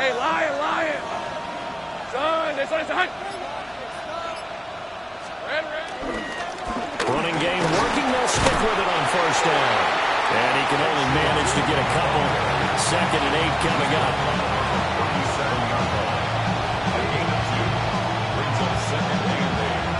Hey, lion. Son, this one is a hunt. Running game working. They'll stick with it on first down. And he can only manage to get a couple. 2nd and 8 coming up. 37-yard line. A gain of 2. Brings up 2nd and 8.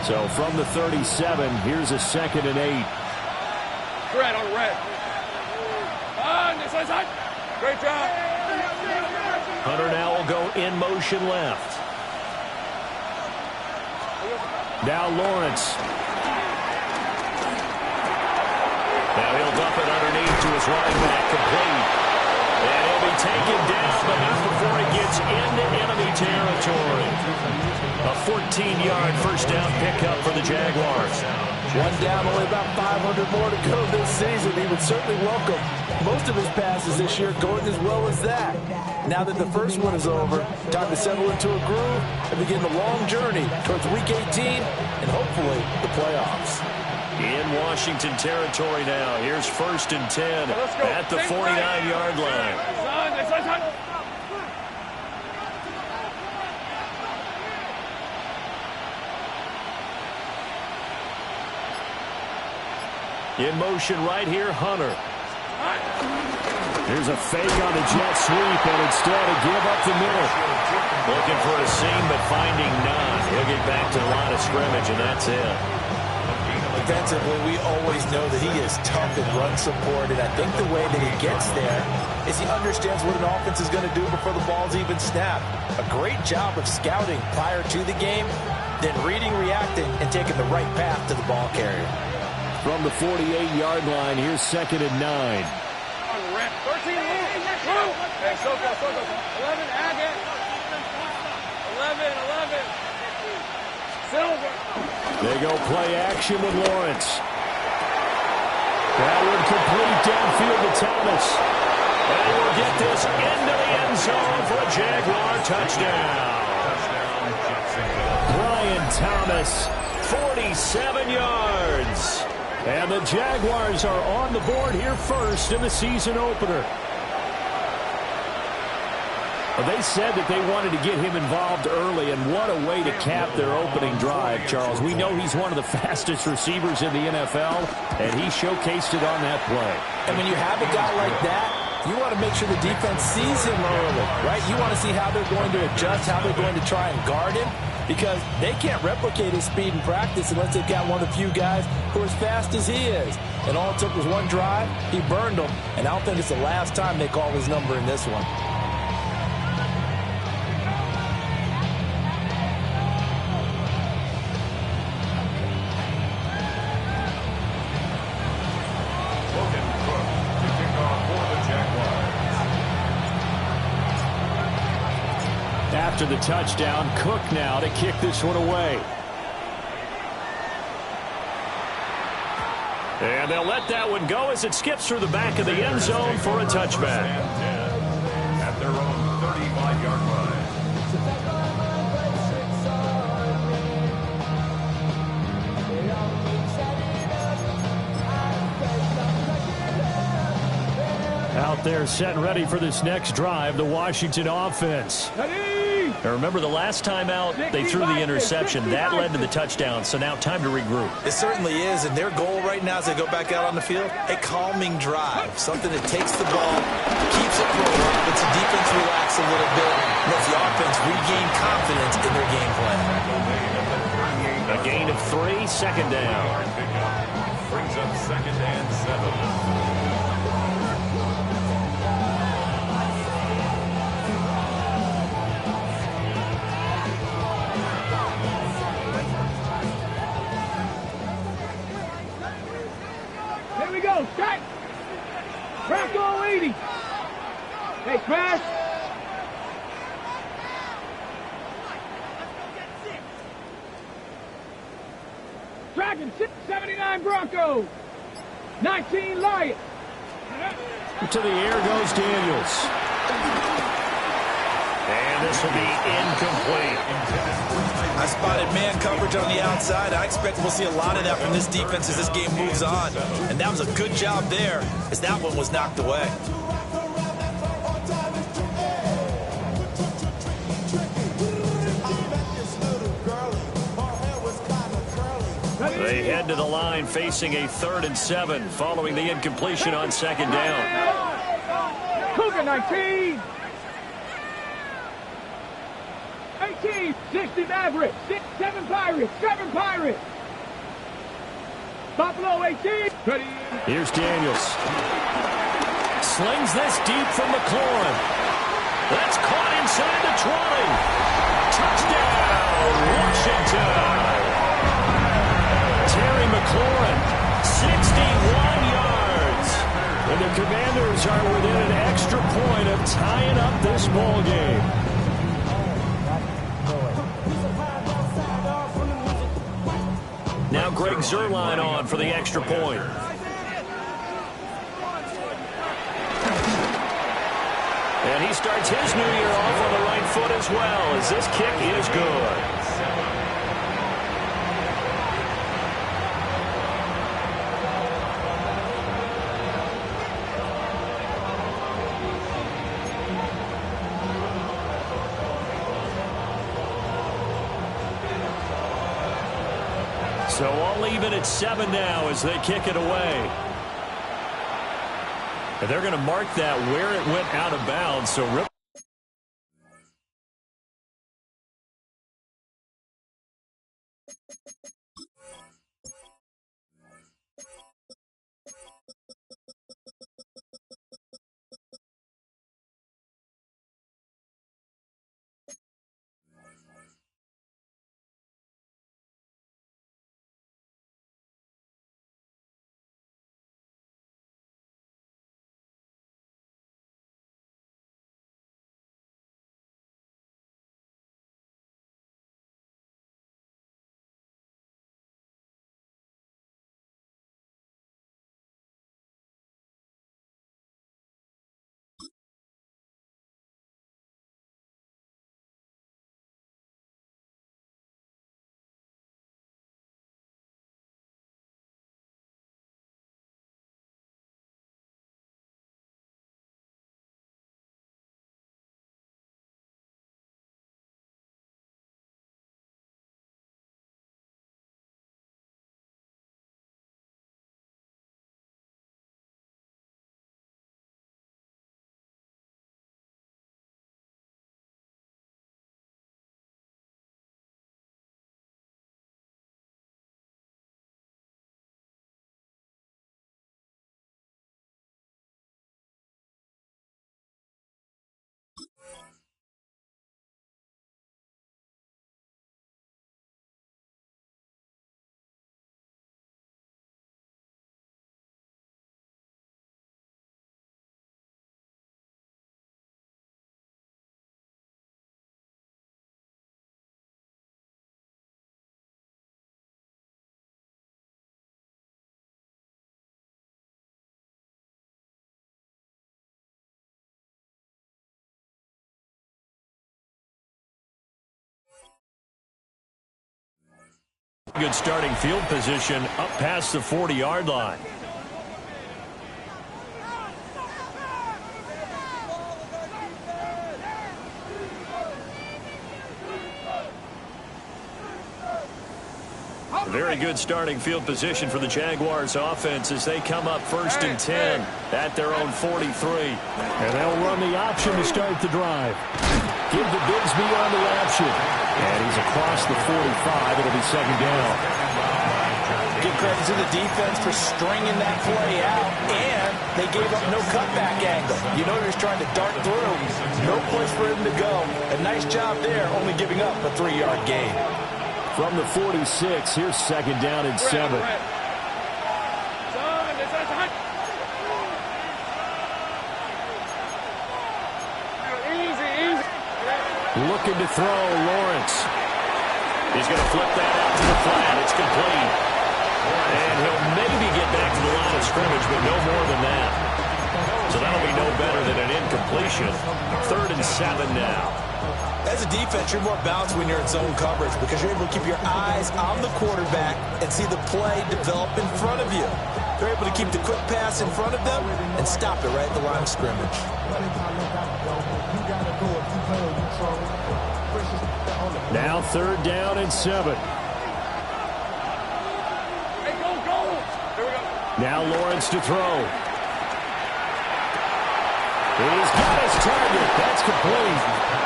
So from the 37, here's a 2nd and 8. Red on red. This one's hot. Great job. Hunter now will go in motion left. Now Lawrence. Now he'll dump it underneath to his running back, complete. And he'll be taken down, but not before he gets into enemy territory. A 14-yard first down pickup for the Jaguars. One down, only about 500 more to go this season. He would certainly welcome most of his passes this year going as well as that. Now that the first one is over, time to settle into a groove and begin the long journey towards Week 18 and hopefully the playoffs. In Washington territory now. Here's 1st and 10 at the 49-yard line. In motion right here, Hunter. Here's a fake on the jet sweep, and instead a give up the middle. Looking for a seam, but finding none. He'll get back to the line of scrimmage, and that's it. Defensively, we always know that he is tough in run support, and I think the way that he gets there is he understands what an offense is going to do before the ball's even snapped. A great job of scouting prior to the game, then reading, reacting, and taking the right path to the ball carrier. From the 48-yard line, here's 2nd and 9. 13, move. Hey, so go. 11, Agate. 11. Silver. They go play action with Lawrence. That would complete downfield to Thomas. And we'll get this into the end zone for a Jaguar touchdown. Brian Thomas, 47 yards. And the Jaguars are on the board here first in the season opener. Well, they said that they wanted to get him involved early, and what a way to cap their opening drive, Charles. We know he's one of the fastest receivers in the NFL, and he showcased it on that play. And when you have a guy like that, you want to make sure the defense sees him early, right? You want to see how they're going to adjust, how they're going to try and guard him, because they can't replicate his speed in practice unless they've got one of the few guys who are as fast as he is. And all it took was one drive. He burned them, and I don't think it's the last time they call his number in this one. After the touchdown, Cook now to kick this one away. And they'll let that one go as it skips through the back of the end zone for a touchback. At their own 35-yard line. Out there set and ready for this next drive, the Washington offense. Now remember, the last time out, they threw the interception. That led to the touchdown, so now time to regroup. It certainly is, and their goal right now as they go back out on the field, a calming drive, something that takes the ball, keeps it rolling, lets the defense relax a little bit, and lets the offense regain confidence in their game plan. A gain of 3, 2nd down. Brings up 2nd and 7. Strike! Bronco 80! Hey, Crash! Dragon 79 Bronco! 19 Lion! To the air goes Daniels. And this will be incomplete. I spotted man coverage on the outside. I expect we'll see a lot of that from this defense as this game moves on. And that was a good job there as that one was knocked away. They head to the line facing a 3rd and 7 following the incompletion on 2nd down. Cougar 19. 18. 60 Mavericks. 7 Pirates. 7 Pirates. Buffalo 18. Ready. Here's Daniels. Slings this deep from McLaurin. That's caught inside the 20. Touchdown, Washington. Terry McLaurin, 61 yards. And the Commanders are within an extra point of tying up this ball game. Now Greg Zuerlein on for the extra point. And he starts his new year off on the right foot as well, as this kick is good. So all even at 7 now as they kick it away. And they're going to mark that where it went out of bounds. So good starting field position up past the 40-yard line. Very good starting field position for the Jaguars offense as they come up 1st and 10 at their own 43. And they'll run the option to start the drive. Give to Bigsby on the option. And he's across the 45. It'll be 2nd down. Give credit to the defense for stringing that play out, and they gave up no cutback angle. You know they're trying to dart through. No place for him to go. A nice job there, only giving up a 3-yard gain. From the 46, here's 2nd down and 7. Looking to throw, Lawrence. He's going to flip that out to the flat. It's complete. And he'll maybe get back to the line of scrimmage, but no more than that. So that'll be no better than an incompletion. 3rd and 7 now. As a defense, you're more balanced when you're in zone coverage because you're able to keep your eyes on the quarterback and see the play develop in front of you. They're able to keep the quick pass in front of them and stop it right at the line of scrimmage. Now 3rd down and 7. Hey, go, go. Here we go. Now Lawrence to throw. He's got his target. That's complete.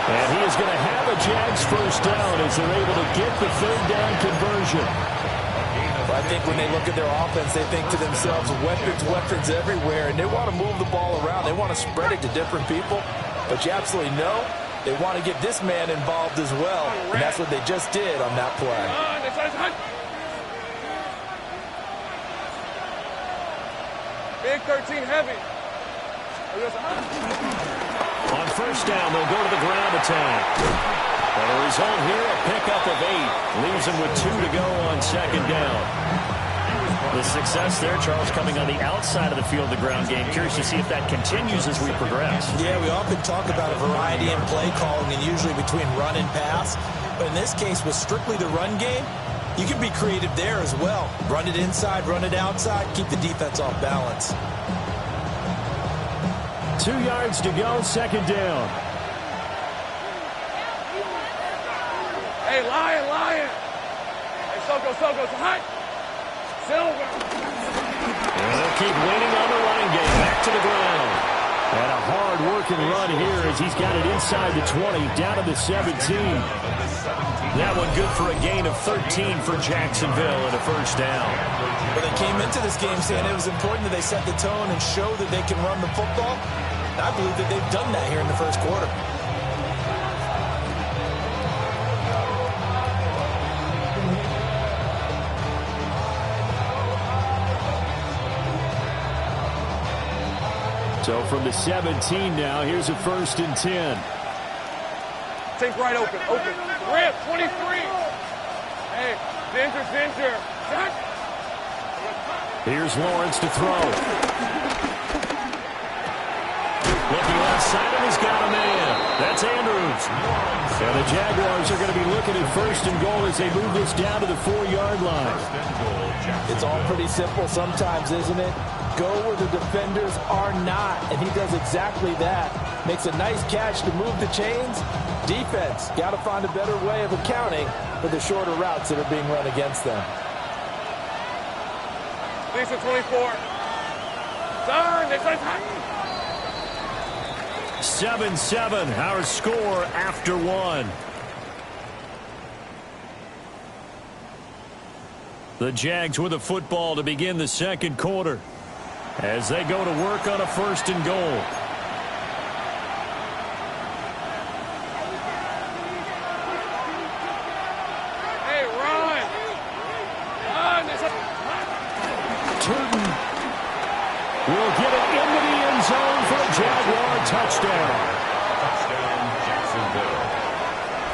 And he is going to have a Jags first down as they're able to get the 3rd down conversion. I think when they look at their offense, they think to themselves, weapons everywhere, and they want to move the ball around. They want to spread it to different people. But you absolutely know they want to get this man involved as well, and that's what they just did on that play. Big 13 heavy. On 1st down, they'll go to the ground attack. And the result here, a pickup of 8. Leaves them with 2 to go on 2nd down. The success there, Charles, coming on the outside of the field, the ground game. Curious to see if that continues as we progress. Yeah, we often talk about a variety in play calling and usually between run and pass. But in this case, with strictly the run game, you can be creative there as well. Run it inside, run it outside, keep the defense off balance. 2 yards to go, 2nd down. Hey, Lion. Hey, Soko, hot. Silver. And they'll keep waiting on the running game. Back to the ground. And a hard-working run here as he's got it inside the 20, down to the 17. That one good for a gain of 13 for Jacksonville and a 1st down. Well, they came into this game saying it was important that they set the tone and show that they can run the football. And I believe that they've done that here in the 1st quarter. So from the 17 now, here's a 1st and 10. Take right open. Rip, 23. Hey, Ginger. Shot. Here's Lawrence to throw. Looking left side, and he's got a man. That's Andrews. And the Jaguars are going to be looking at 1st and goal as they move this down to the 4-yard line. It's all pretty simple sometimes, isn't it? Go where the defenders are not, and he does exactly that. Makes a nice catch to move the chains. Defense, got to find a better way of accounting for the shorter routes that are being run against them. Lisa 24. Turn. 7-7, our score after 1. The Jags with a football to begin the 2nd quarter as they go to work on a 1st and goal. Hey, run. Turton will get it into the end zone for a Jaguar touchdown.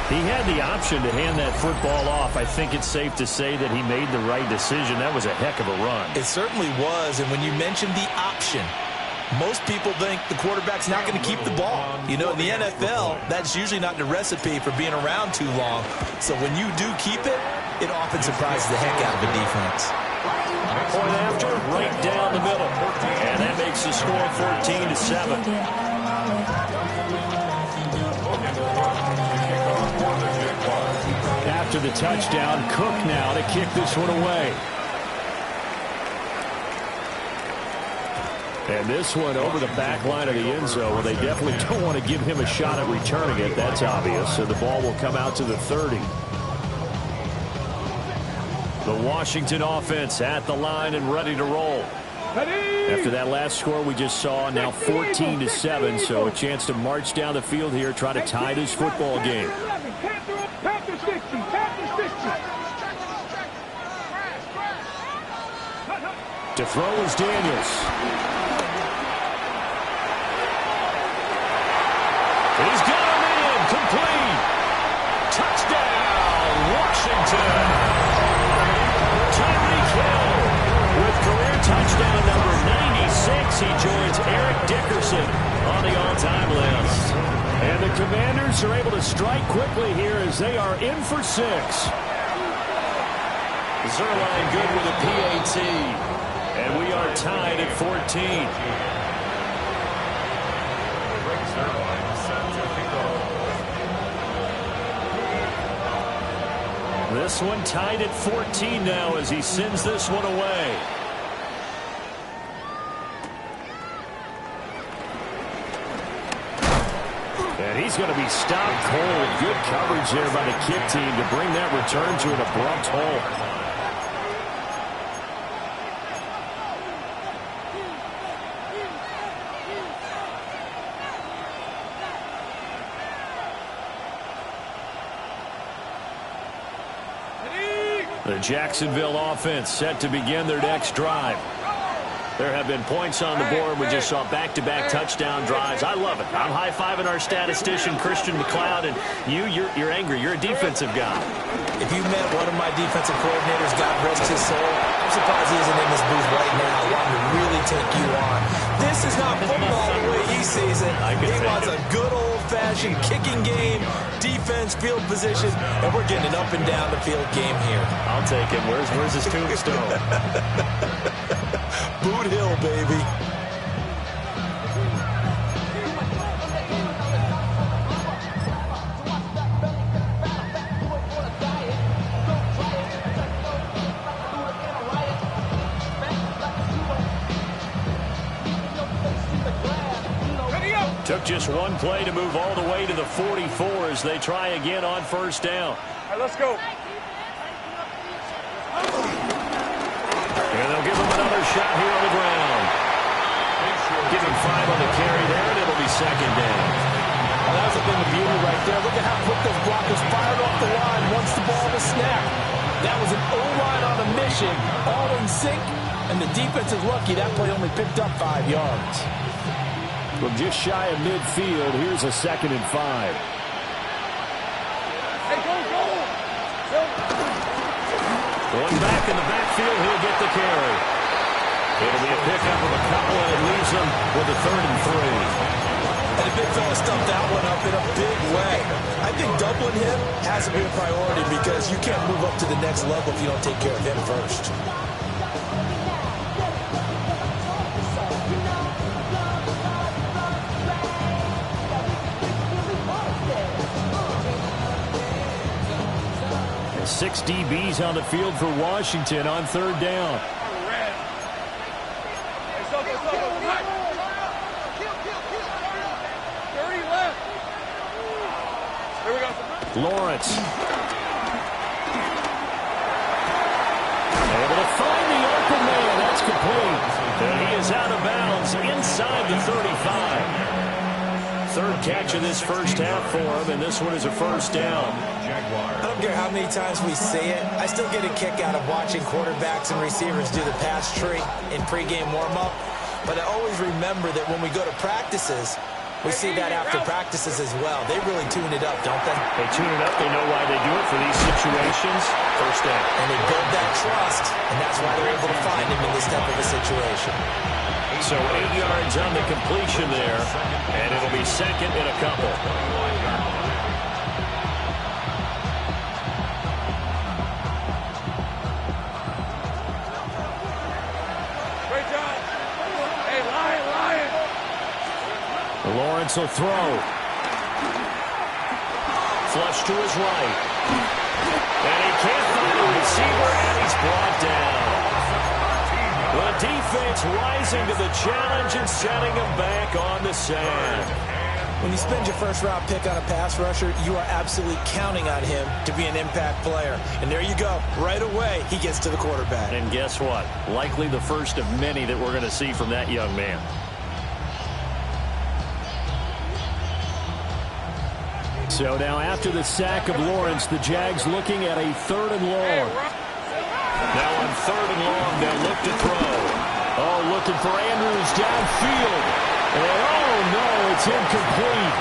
He had the option to hand that football off. I think it's safe to say that he made the right decision. That was a heck of a run. It certainly was, and when you mentioned the option, most people think the quarterback's not going to keep the ball. You know, in the NFL, that's usually not the recipe for being around too long. So when you do keep it, it often surprises the heck out of a defense. Point after, right down the middle. And that makes the score 14-7. After the touchdown, Cook now to kick this one away. And this one over the back line of the end zone. Well, they definitely don't want to give him a shot at returning it. That's obvious. So the ball will come out to the 30. The Washington offense at the line and ready to roll. After that last score we just saw, now 14-7, so a chance to march down the field here, try to tie this football game. To throw is Daniels. He's got him in, complete. Touchdown, Washington. Tyreek Hill with career touchdown number 96. He joins Eric Dickerson on the all-time list. And the Commanders are able to strike quickly here as they are in for 6. Zerline good with a PAT. And we are tied at 14. This one tied at 14 now as he sends this one away. And he's going to be stopped cold. Good coverage there by the kick team to bring that return to an abrupt halt. The Jacksonville offense set to begin their next drive. There have been points on the board. We just saw back-to-back touchdown drives. I love it. I'm high-fiving our statistician, Christian McLeod, and you're angry. You're a defensive guy. If you met one of my defensive coordinators, God rest his soul, I'm surprised he isn't in this booth right now wanting to really take you on. This is not football the way he sees it. He wants a good old-fashioned kicking game, defense, field position, and we're getting an up-and-down-the-field game here. I'll take it. Where's his tombstone? Boot Hill, baby. Took just one play to move all the way to the 44 as they try again on first down. All right, let's go. And they'll give him another shot here on the ground. Give him 5 on the carry there, and it'll be second down. Well, that was a bit of beauty right there. Look at how quick those blockers fired off the line once the ball was snapped. That was an O-line on a mission, all in sync, and the defense is lucky that play only picked up 5 yards. From just shy of midfield, here's a 2nd and 5. Hey, go. Going back in the backfield, he'll get the carry. It'll be a pickup of a couple, and it leaves him with a 3rd and 3. And the big fella stumped that one up in a big way. I think doubling him has to be a priority because you can't move up to the next level if you don't take care of him first. And 6 DBs on the field for Washington on 3rd down. Lawrence. Able to find the open man. That's complete. And he is out of bounds inside the 35. 3rd catch of this first half for him, and this one is a first down. I don't care how many times we say it, I still get a kick out of watching quarterbacks and receivers do the pass tree in pregame warm-up. But I always remember that when we go to practices, we see that after practices as well. They really tune it up, don't they? They tune it up. They know why they do it for these situations. First down. And they build that trust, and that's why they're able to find him in this type of a situation. So 8 yards on the completion there, and it'll be 2nd and a couple. Great job. Hey, Lion. Lawrence will throw. Flush to his right. And he can't find a receiver, and he's brought down. The defense rising to the challenge and setting him back on the sand. When you spend your first-round pick on a pass rusher, you are absolutely counting on him to be an impact player. And there you go. Right away, he gets to the quarterback. And guess what? Likely the first of many that we're going to see from that young man. So now after the sack of Lawrence, the Jags looking at a 3rd and long. Now on 3rd and long, they'll look to throw. Oh, looking for Andrews downfield. And oh no, it's incomplete.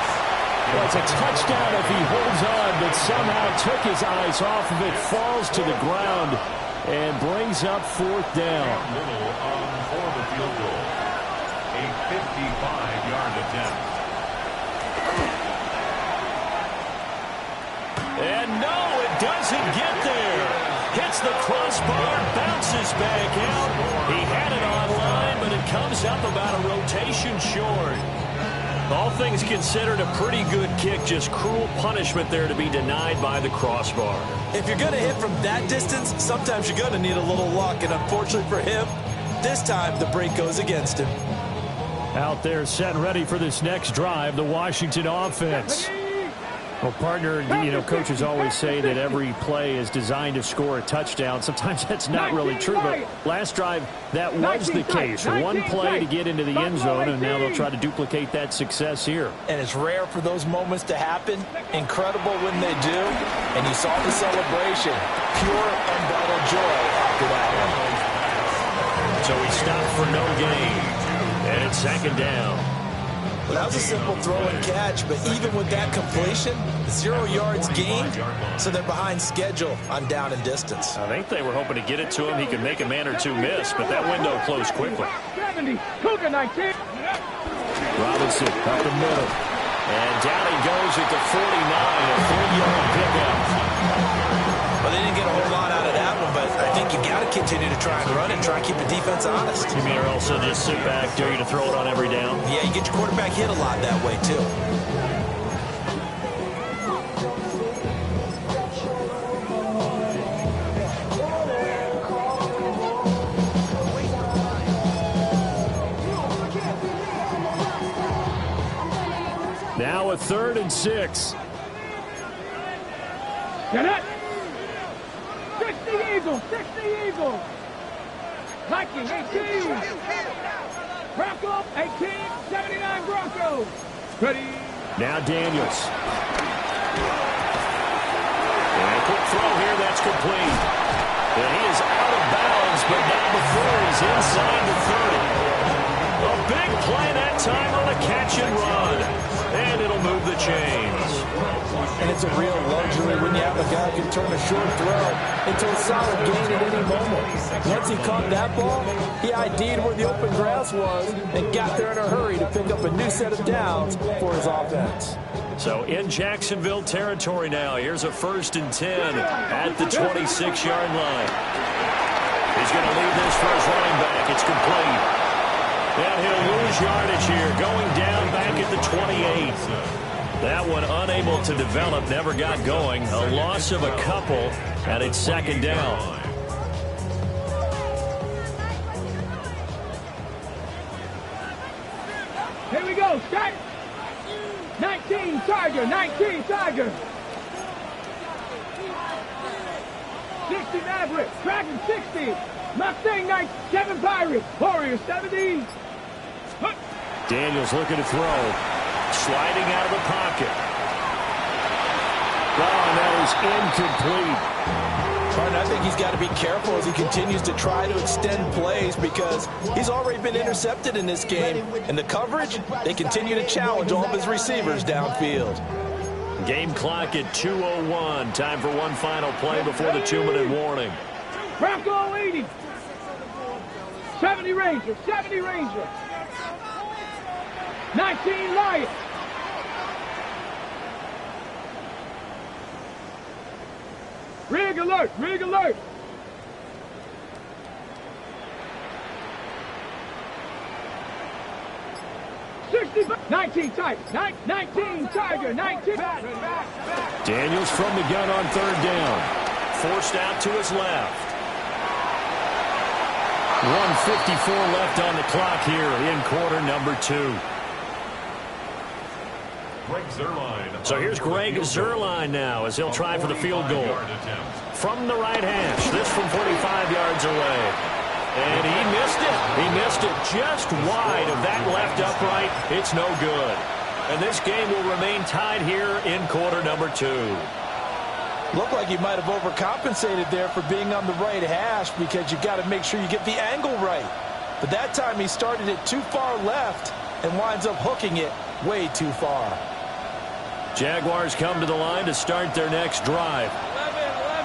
Well, it's a touchdown if he holds on, but somehow took his eyes off of it, falls to the ground, and brings up 4th down. Little for the field goal. A 55-yard attempt. And no, it doesn't get there. Hits the crossbar, bounces back out. He had it online, but it comes up about a rotation short. All things considered, a pretty good kick. Just cruel punishment there to be denied by the crossbar. If you're going to hit from that distance, sometimes you're going to need a little luck. And unfortunately for him, this time the break goes against him. Out there set and ready for this next drive, the Washington offense. Well, partner, coaches always say that every play is designed to score a touchdown. Sometimes that's not really true, but last drive, that was the case. One play to get into the end zone, and now they'll try to duplicate that success here. And it's rare for those moments to happen. Incredible when they do. And you saw the celebration. Pure, unbridled joy after that one. So he stopped for no gain. And it's second down. Well, that was a simple throw and catch, but even with that completion, 0 yards gained, so they're behind schedule on down and distance. I think they were hoping to get it to him. He could make a man or two miss, but that window closed quickly. 70, Cougar 19. Robinson up the middle. And down he goes at the 49, a 3-yard pickup. Well, they didn't get a whole lot out of that one, but I think you got to continue to try and run and try and keep the defense honest. You mean, or also just sit back, dare you to throw it on every down? Yeah, you get your quarterback hit a lot that way, too. Now a 3rd and 6. Get it. 60 Eagles, 60 Eagles. Viking 18. Bronco 18, 79 Broncos. Ready. Now Daniels. And a quick throw here, that's complete. And he is out of bounds, but not before he's inside the 30. A big play that time on a catch and run. And it'll move the chains. And it's a real luxury when you have a guy who can turn a short throw into a solid gain at any moment. Once he caught that ball, he ID'd where the open grass was and got there in a hurry to pick up a new set of downs for his offense. So in Jacksonville territory now. Here's a 1st and 10 at the 26-yard line. He's going to leave this for his running back. It's complete. And he'll lose yardage here, going down back at the 28. That one unable to develop, never got going. A loss of a couple, and it's second down. Here we go, start. 19 Tiger, 19 Tiger. 60 Maverick, Dragon 60. Mustang 97 Pirates, Warrior 70. Daniels looking to throw. Sliding out of the pocket. Oh, and that is incomplete. Martin, I think he's got to be careful as he continues to try to extend plays because he's already been intercepted in this game. And the coverage, they continue to challenge all of his receivers downfield. Game clock at 2:01. Time for one final play before the 2-minute warning. Bronco 80. 70 Ranger, 70 Ranger. 19 Lion. Rig alert, rig alert. 19 Tiger, 19 Tiger, 19. Daniels from the gun on 3rd down. Forced out to his left. 1:54 left on the clock here in quarter number 2. So here's Greg Zuerlein now as he'll try for the field goal. From the right hash, this from 45 yards away. And he missed it. He missed it just wide of that left upright. It's no good. And this game will remain tied here in quarter number 2. Looked like he might have overcompensated there for being on the right hash because you've got to make sure you get the angle right. But that time he started it too far left and winds up hooking it way too far. Jaguars come to the line to start their next drive.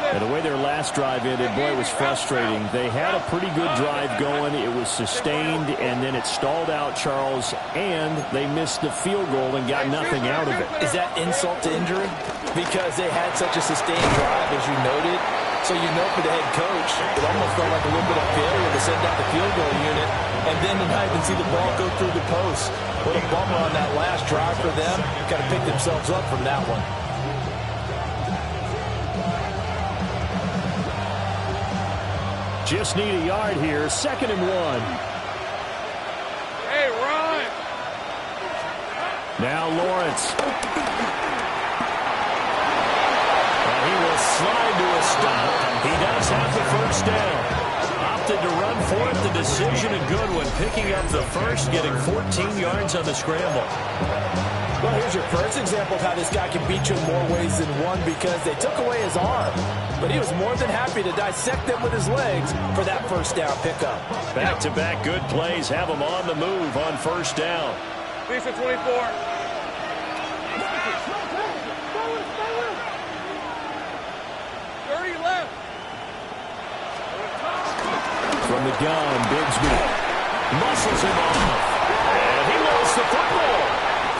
11, And the way their last drive ended, boy, it was frustrating. They had a pretty good drive going. It was sustained, and then it stalled out, Charles, and they missed the field goal and got nothing out of it. Is that insult to injury? Because they had such a sustained drive, as you noted. So you know for the head coach, it almost felt like a little bit of failure to send out the field goal unit and then to not even see the ball go through the post. What a bummer on that last drive for them. Got to pick themselves up from that one. Just need a yard here. 2nd and 1. Hey, run! Now Lawrence. And he will slide to a stop. He does have the first down. Opted to run for it. The decision a good one. Picking up the first, getting 14 yards on the scramble. Well, here's your first example of how this guy can beat you in more ways than one because they took away his arm. But he was more than happy to dissect them with his legs for that first down pickup. Back-to-back good plays have him on the move on first down. Lisa 24. From the gun, Bigsby muscles him off. And he lost the football.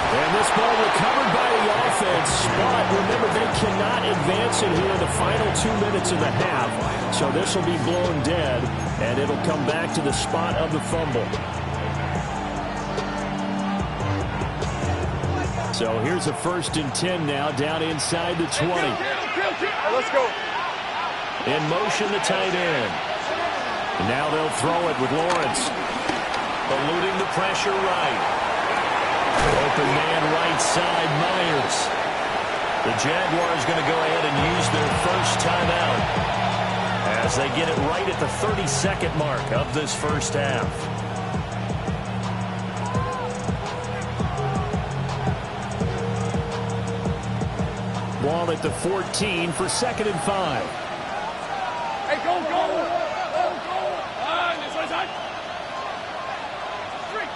And this ball recovered by the offense. But remember, they cannot advance it here in the final 2 minutes of the half. So this will be blown dead, and it'll come back to the spot of the fumble. So here's a 1st and 10 now, down inside the 20. Let's go. In motion, the tight end. And now they'll throw it with Lawrence. Eluding the pressure right. Open man right side, Myers. The Jaguars going to go ahead and use their first timeout as they get it right at the 32nd mark of this first half. Ball at the 14 for 2nd and 5. Hey, go, go! This one's on. Street!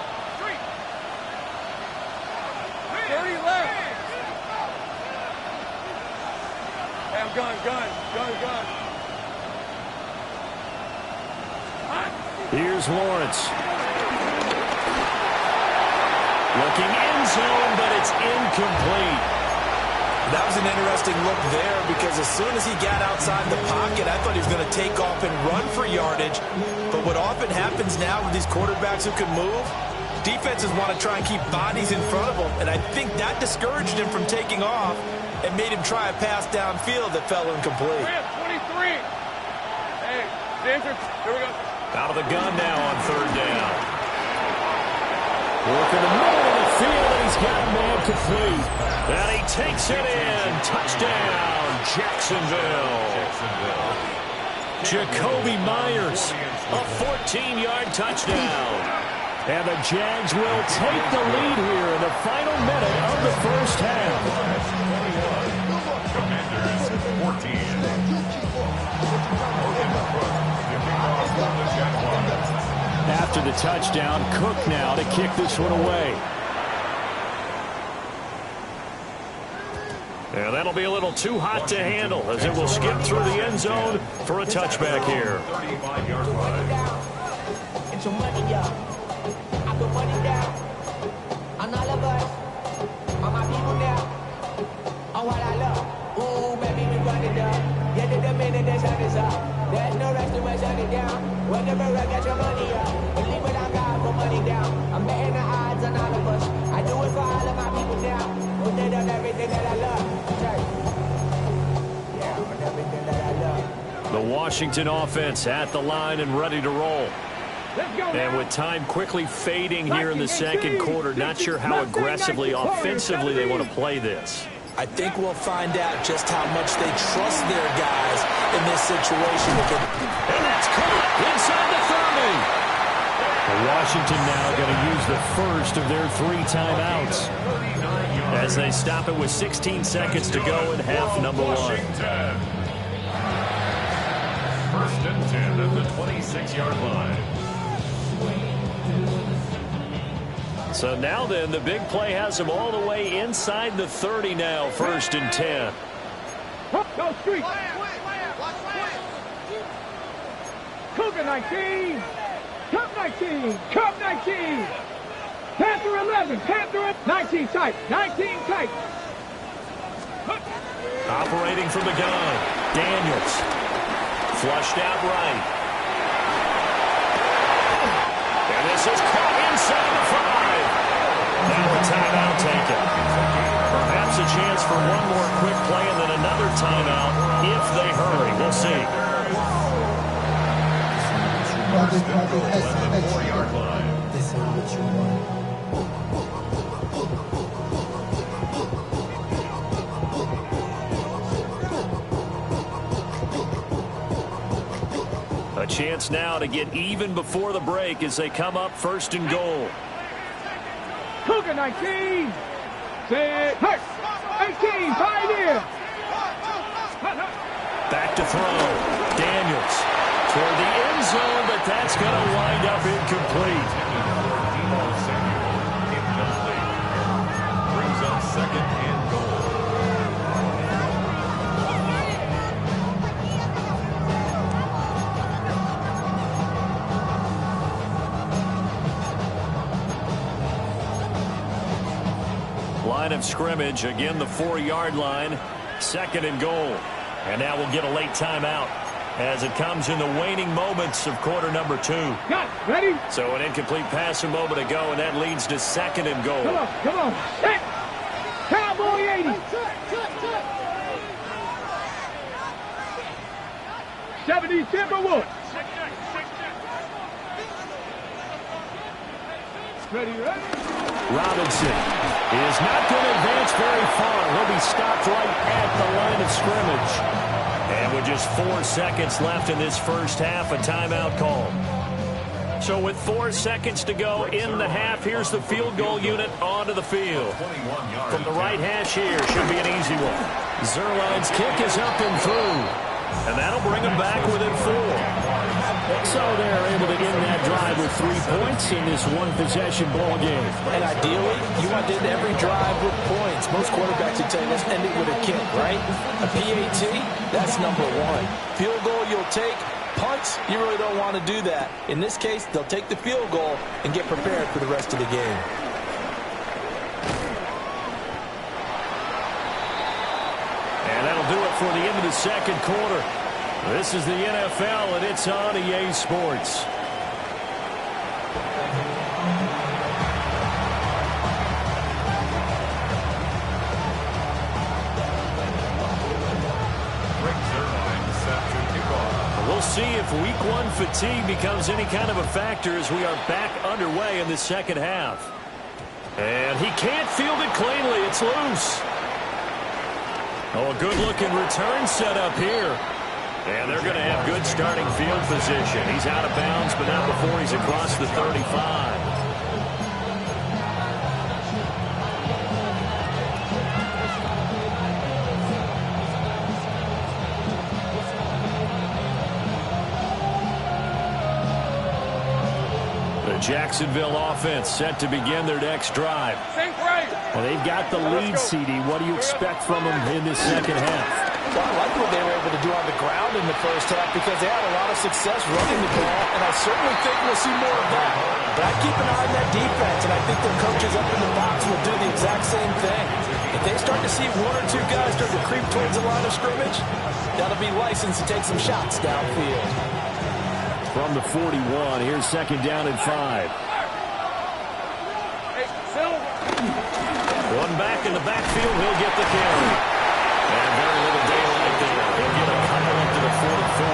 30 left! Hey, I'm gun. Here's Lawrence. Looking end zone, but it's incomplete. That was an interesting look there because as soon as he got outside the pocket, I thought he was going to take off and run for yardage. But what often happens now with these quarterbacks who can move, defenses want to try and keep bodies in front of them. And I think that discouraged him from taking off and made him try a pass downfield that fell incomplete. 23. Hey, James, here we go. Out of the gun now on 3rd down. Working the middle of the field, and he's got a man complete. And he takes it in. Touchdown, Jacksonville. Jacoby Myers, a 14-yard touchdown. And the Jags will take the lead here in the final minute of the first half. Commanders, 14. After the touchdown, Cook now to kick this one away. And that'll be a little too hot to handle as it will skip through the end zone for a touchback here. 35-yard line. It's your money, y'all. I put money down on all of us, on my people now, on what I love. Ooh, baby, we run it down. Yeah, the minute the sun is up. There's no rest to shut it down. Whenever I get your money up, believe what I got, put money down. I'm betting the odds on all of us. I do it for all of my people now. Who did on everything that I love. Yeah, on everything that I love. The Washington offense at the line and ready to roll. And with time quickly fading here in the second quarter, not sure how aggressively, offensively they want to play this. I think we'll find out just how much they trust their guys in this situation. And that's caught inside the 30. Washington now going to use the first of their 3 timeouts as they stop it with 16 seconds to go in half number 1. 1st and 10 at the 26-yard line. So now then, the big play has them all the way inside the 30 now, 1st and 10. Go, street. Cougar 19. Cup 19. Cup 19. Panther 11. Panther 19 tight. 19 tight. Operating from the gun. Daniels. Flushed out right. And this is caught inside the 5. Now a timeout taken. Perhaps a chance for one more quick play and then another timeout if they hurry. We'll see. First and goal at the 4-yard line. This is what you want. A chance now to get even before the break as they come up first and goal. Cougar 19. Set. Hurt. 18. Pioneer. Back to throw. Daniels toward the end zone, but that's going to wind up incomplete. Brings up second and goal. Line of scrimmage, again the 4-yard line, second and goal. And now we'll get a late timeout as it comes in the waning moments of quarter number 2. Got it. Ready? So an incomplete pass a moment ago, and that leads to second and goal. Come on. Come on. Set. Cowboy 80. 70 Timberwood. Ready, ready? Robinson is not going to advance very far. He'll be stopped right at the line of scrimmage. And with just 4 seconds left in this first half, a timeout call. So with 4 seconds to go in the half, here's the field goal unit onto the field. From the right hash here, should be an easy one. Zerline's kick is up and through. And that'll bring them back within 4. So they're able to end that drive with 3 points in this one-possession ball game. And ideally, you want to end every drive with points. Most quarterbacks would tell you, let's end it with a kick, right? A PAT, that's number 1. Field goal you'll take. Punts, you really don't want to do that. In this case, they'll take the field goal and get prepared for the rest of the game. And that'll do it for the end of the second quarter. This is the NFL, and it's on EA Sports. We'll see if Week 1 fatigue becomes any kind of a factor as we are back underway in the second half. And he can't field it cleanly. It's loose. Oh, a good-looking return set up here. And they're going to have good starting field position. He's out of bounds, but not before he's across the 35. Jacksonville offense set to begin their next drive. Well, they've got the lead, CD. What do you expect from them in this second half? Well, I like what they were able to do on the ground in the first half because they had a lot of success running the ball, and I certainly think we'll see more of that. But I keep an eye on that defense, and I think their coaches up in the box will do the exact same thing. If they start to see 1 or 2 guys start to creep towards the line of scrimmage, that'll be licensed to take some shots downfield. From the 41, here's second down and 5. One back in the backfield, he'll get the carry. And very little daylight there. He'll get a couple up to the 44.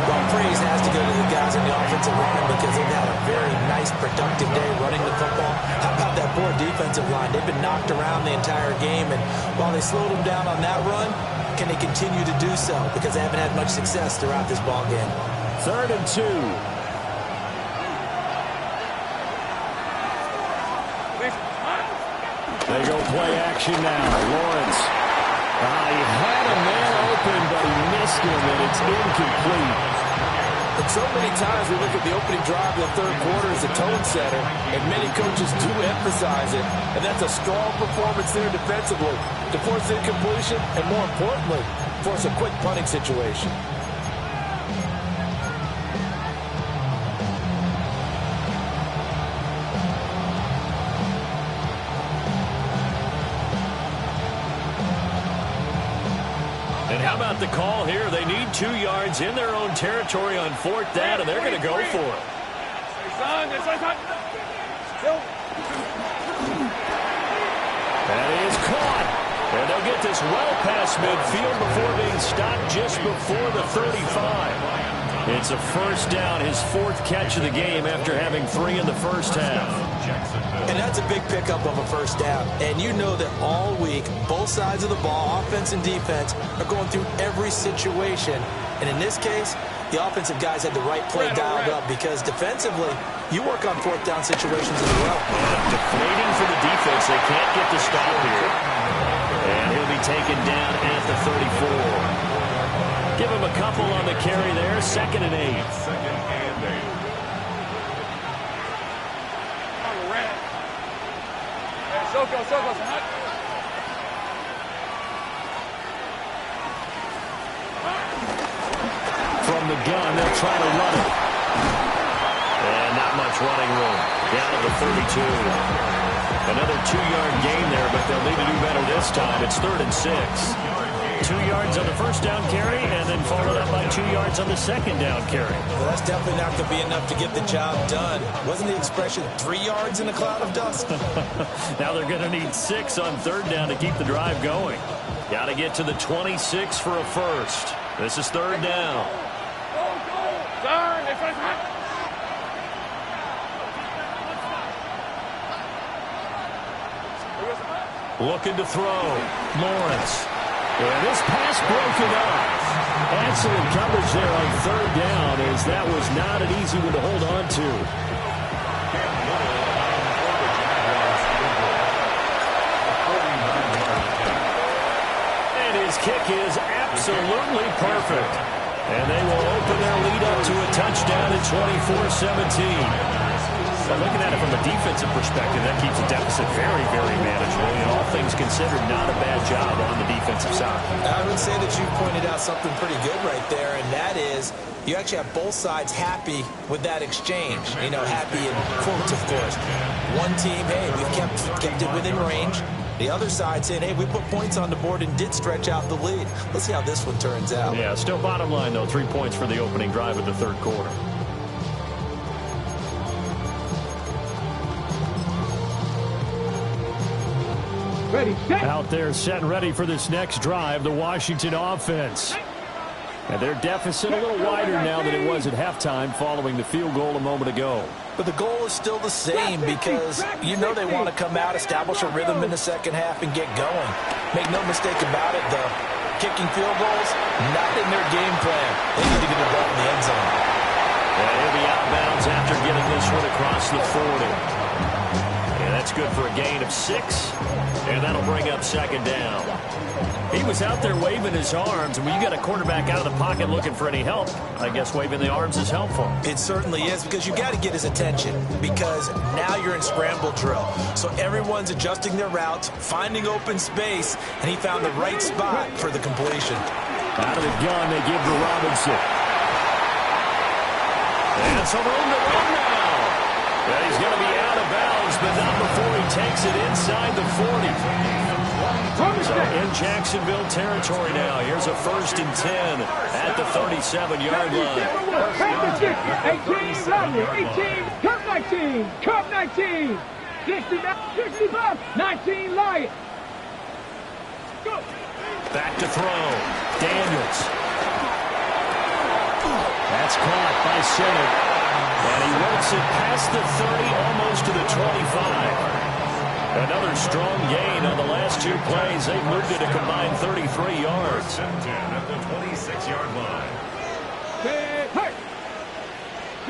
Well, praise has to go to the guys in the offensive line because they've had a very nice, productive day running the football. How about that poor defensive line? They've been knocked around the entire game, and while they slowed them down on that run, can they continue to do so? Because they haven't had much success throughout this ball game. 3rd and 2. They go play action now. Lawrence. He had a man open, but he missed him, and it's incomplete. And so many times we look at the opening drive of the third quarter as a tone setter, and many coaches do emphasize it. And that's a strong performance there defensively to force incompletion and, more importantly, force a quick punting situation. the call here. They need 2 yards in their own territory on 4th down, and they're going to go for it. That is caught. And they'll get this well past midfield before being stopped just before the 35. It's a first down, his 4th catch of the game after having 3 in the first half. And that's a big pickup of a first down. And you know that all week, both sides of the ball, offense and defense, are going through every situation. And in this case, the offensive guys had the right play dialed up because defensively, you work on 4th down situations as well. Deflating for the defense. They can't get the stop here. And he'll be taken down at the 34. Give him a couple on the carry there. 2nd and 8. From the gun, they'll try to run it. And not much running room. Down at the 32. Another 2-yard gain there, but they'll need to do better this time. It's 3rd and 6. 2 yards on the first down carry, and then followed up by 2 yards on the second down carry. Well, that's definitely not going to be enough to get the job done. Wasn't the expression 3 yards in a cloud of dust? Now they're going to need 6 on 3rd down to keep the drive going. Got to get to the 26 for a first. This is 3rd down. Looking to throw. Lawrence. And this pass broken up. Excellent coverage there on 3rd down, as that was not an easy one to hold on to. And his kick is absolutely perfect. And they will open their lead up to a touchdown at 24-17. But looking at it from a defensive perspective, that keeps the deficit very, very manageable. And all things considered, not a bad job on the defensive side. I would say that you pointed out something pretty good right there, and that is you actually have both sides happy with that exchange. You know, happy in quotes, of course. One team, hey, we've kept it within range. The other side saying, hey, we put points on the board and did stretch out the lead. Let's see how this one turns out. Yeah, still bottom line, though, 3 points for the opening drive of the 3rd quarter. Ready, set. Out there set and ready for this next drive, the Washington offense. And their deficit a little wider now than it was at halftime following the field goal a moment ago. But the goal is still the same because you know they want to come out, establish a rhythm in the second half, and get going. Make no mistake about it, though. Kicking field goals, not in their game plan. They need to get the ball in the end zone. And he'll be outbounds after getting this one across the 40. And that's good for a gain of 6. And that'll bring up 2nd down. He was out there waving his arms, and when you got a quarterback out of the pocket looking for any help, I guess waving the arms is helpful. It certainly is, because you got to get his attention, because now you're in scramble drill. So everyone's adjusting their routes, finding open space, and he found the right spot for the completion. Out of the gun, they give to Robinson. And some room to run now. And he's going to be out of bounds, but not before he takes it inside the 40. So in Jacksonville territory now. Here's a 1st and 10 at the 37-yard line. 18, Rodney, 18, Cup 19, Cup 19, 65, 19, Lion. Go. Back to throw. Daniels. That's caught by Simmons. And he works it past the 30, almost to the 25. Another strong gain on the last 2 plays. They've moved it a combined 33 yards. 10 at the 26-yard line. Hurt.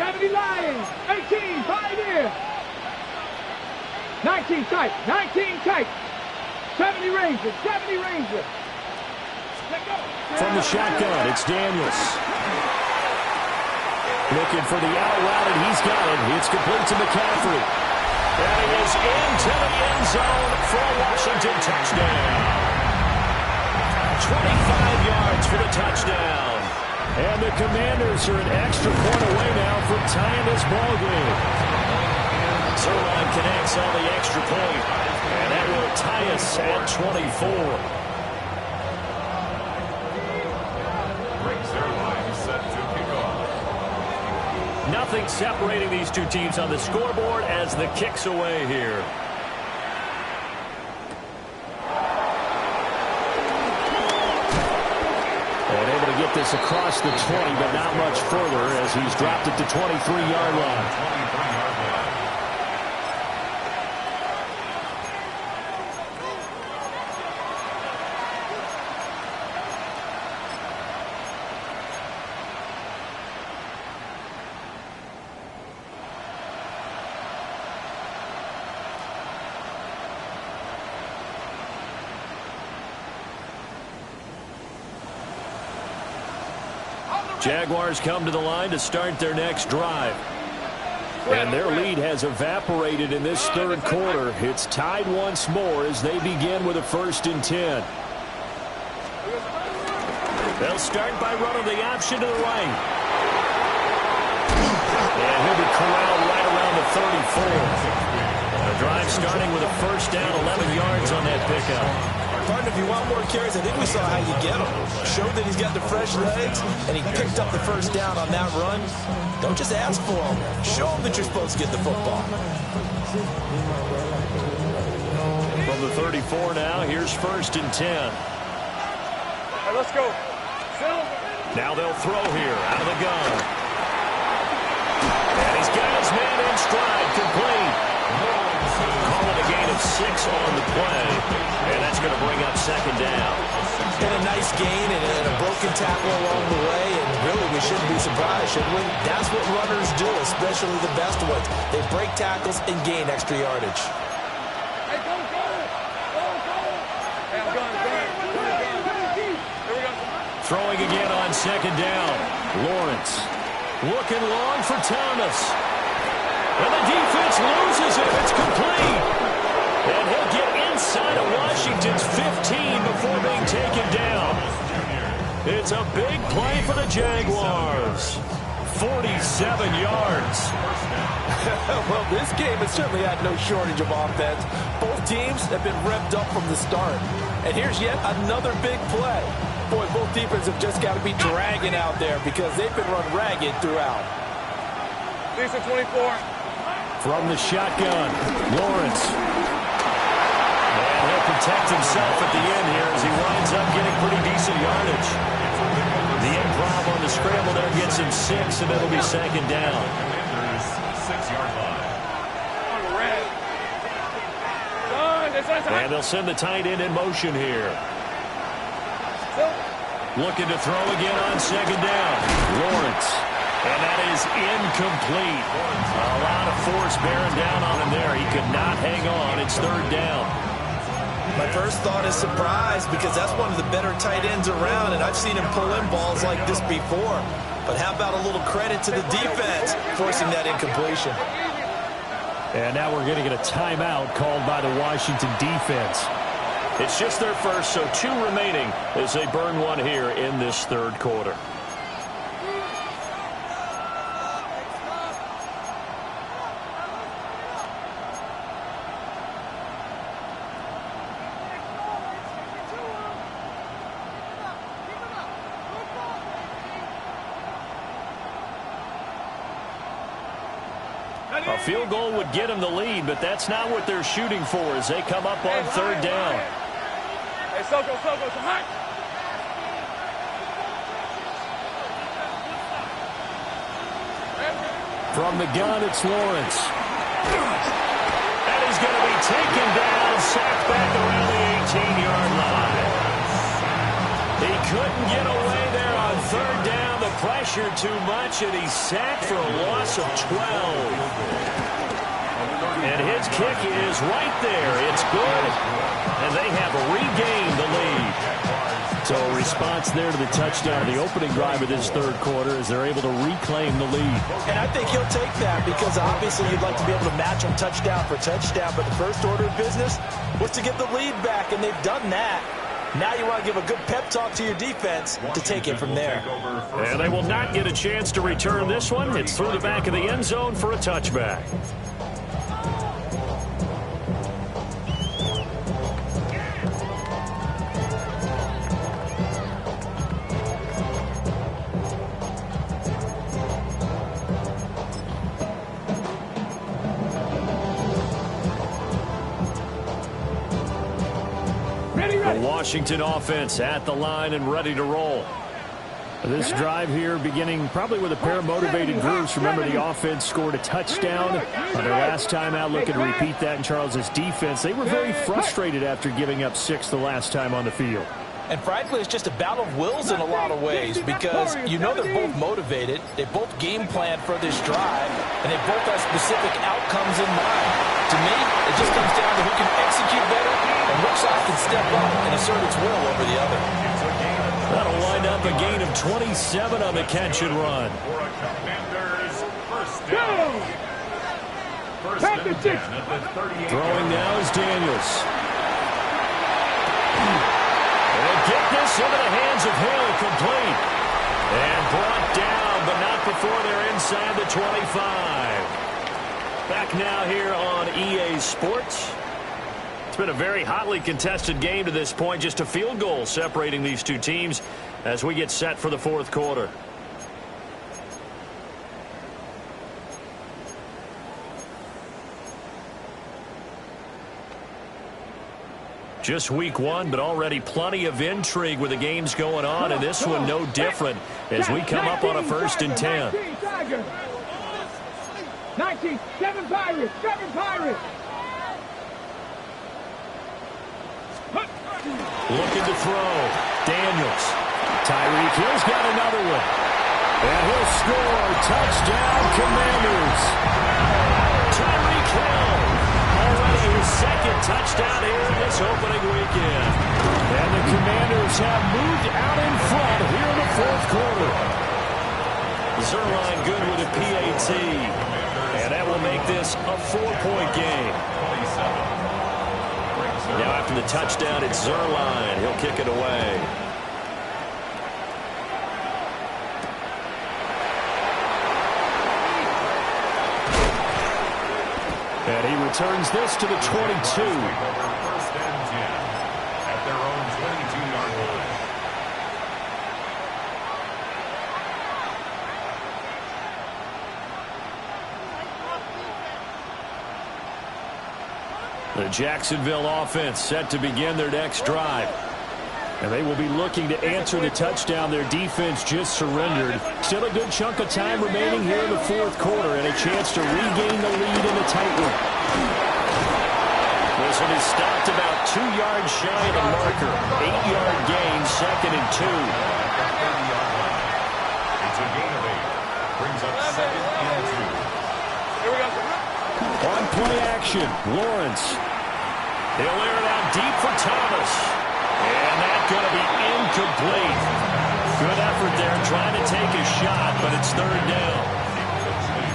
70 Lions, 18, 5 here. 19 tight, 19 tight. 70 Rangers, 70 Rangers. Let go. From the shotgun, it's Daniels. Looking for the out route, and he's got it. It's complete to McCaffrey. And he is into the end zone for a Washington touchdown. 25 yards for the touchdown. And the Commanders are an extra point away now from tying this ball game. Zerline connects on the extra point, and that will tie us at 24. Nothing separating these two teams on the scoreboard as the kick's away here. And able to get this across the 20, but not much further as he's dropped it to 23-yard line. Jaguars come to the line to start their next drive. And their lead has evaporated in this third quarter. It's tied once more as they begin with a 1st and 10. They'll start by running the option to the right. And he'll be corralled right around the 34. The drive starting with a 1st down, 11 yards on that pickup. Partner, if you want more carries, I think we saw how you get him. Showed that he's got the fresh legs, and he picked up the 1st down on that run. Don't just ask for him. Show him that you're supposed to get the football. From the 34 now, here's 1st and 10. Hey, let's go. Now they'll throw here out of the gun. And he's got his man in stride, complete. Calling a gain of 6 on the play. And that's going to bring up 2nd down. And a nice gain and a broken tackle along the way. And really, we shouldn't be surprised, should we? That's what runners do, especially the best ones. They break tackles and gain extra yardage. Hey, go. Hey, I'm going. Here we go. Throwing again on 2nd down. Lawrence looking long for Thomas. And the defense loses it. It's complete. And he'll get inside of Washington's 15 before being taken down. It's a big play for the Jaguars. 47 yards. Well, this game has certainly had no shortage of offense. Both teams have been revved up from the start. And here's yet another big play. Boy, both defenses have just got to be dragging out there because they've been run ragged throughout. Decent 24. From the shotgun, Lawrence. And he'll protect himself at the end here as he winds up getting pretty decent yardage. The improv on the scramble there gets him 6, and it'll be 2nd down. 6-yard line. And they'll send the tight end in motion here. Looking to throw again on 2nd down. Lawrence. And that is incomplete. A lot of force bearing down on him there. He could not hang on. It's 3rd down. My first thought is surprise because that's one of the better tight ends around, and I've seen him pull in balls like this before. But how about a little credit to the defense forcing that incompletion? And now we're going to get a timeout called by the Washington defense. It's just their first, so 2 remaining as they burn one here in this 3rd quarter. A field goal would get them the lead, but that's not what they're shooting for as they come up on 3rd down. Hey, Soko, hot. From the gun, it's Lawrence. And he's going to be taken down, sacked back around the 18-yard line. He couldn't get away there on 3rd down. The pressure too much, and he's sacked for a loss of 12. And his kick is right there. It's good, and they have regained the lead. So a response there to the touchdown, the opening drive of this 3rd quarter, as they're able to reclaim the lead. And I think he'll take that because obviously you'd like to be able to match him touchdown for touchdown, but the first order of business was to get the lead back, and they've done that. Now you want to give a good pep talk to your defense to take it from there. And they will not get a chance to return this one. It's through the back of the end zone for a touchback. The Washington offense at the line and ready to roll. This drive here beginning probably with a pair of motivated groups. Remember, the offense scored a touchdown on their last time out. Looking to repeat that in Charles's defense. They were very frustrated after giving up 6 the last time on the field. And frankly, it's just a battle of wills in a lot of ways because you know they're both motivated. They both game plan for this drive, and they both have specific outcomes in mind. To me, it just comes down to who can execute better and which side can step up and assert its will over the other. That'll wind up a gain of 27 on the catch and run. Throwing now is Daniels. Get this into the hands of Hill, complete. And brought down, but not before they're inside the 25. Back now here on EA Sports. It's been a very hotly contested game to this point. Just a field goal separating these two teams as we get set for the fourth quarter. Just week 1, but already plenty of intrigue with the games going on, and this one no different as we come up on a 1st and 10. 19, 7 Pirates, 7 Pirates. Looking to throw. Daniels. Tyreek Hill's got another one. And he'll score. Touchdown, Commanders. Tyreek Hill. Already his 2nd touchdown here in this opening weekend. And the Commanders have moved out in front here in the 4th quarter. Zerline good with a PAT. And that will make this a 4-point game. Now after the touchdown, it's Zerline. He'll kick it away. And he returns this to the 22. 1st and 10 at their own 22-yard line. The Jacksonville offense set to begin their next drive. And they will be looking to answer the touchdown their defense just surrendered. Still a good chunk of time remaining here in the 4th quarter and a chance to regain the lead in a tight one. This one is stopped about 2 yards shy of the marker. 8-yard gain, 2nd and 2. It's a gain of 8. Brings up 2nd and 2. Here we go. On play action, Lawrence. He'll air it out deep for Thomas. And that's going to be incomplete. Good effort there trying to take a shot, but it's 3rd down.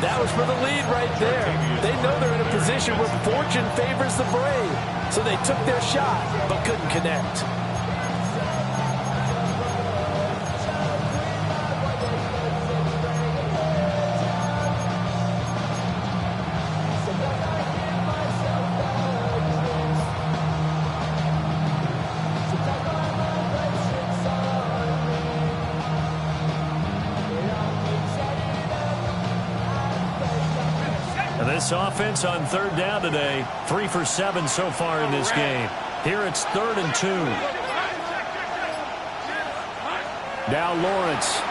That was for the lead right there. They know they're in a position where fortune favors the brave. So they took their shot, but couldn't connect. This offense on 3rd down today, 3 for 7 so far in this game. Here it's 3rd and 2. Now Lawrence.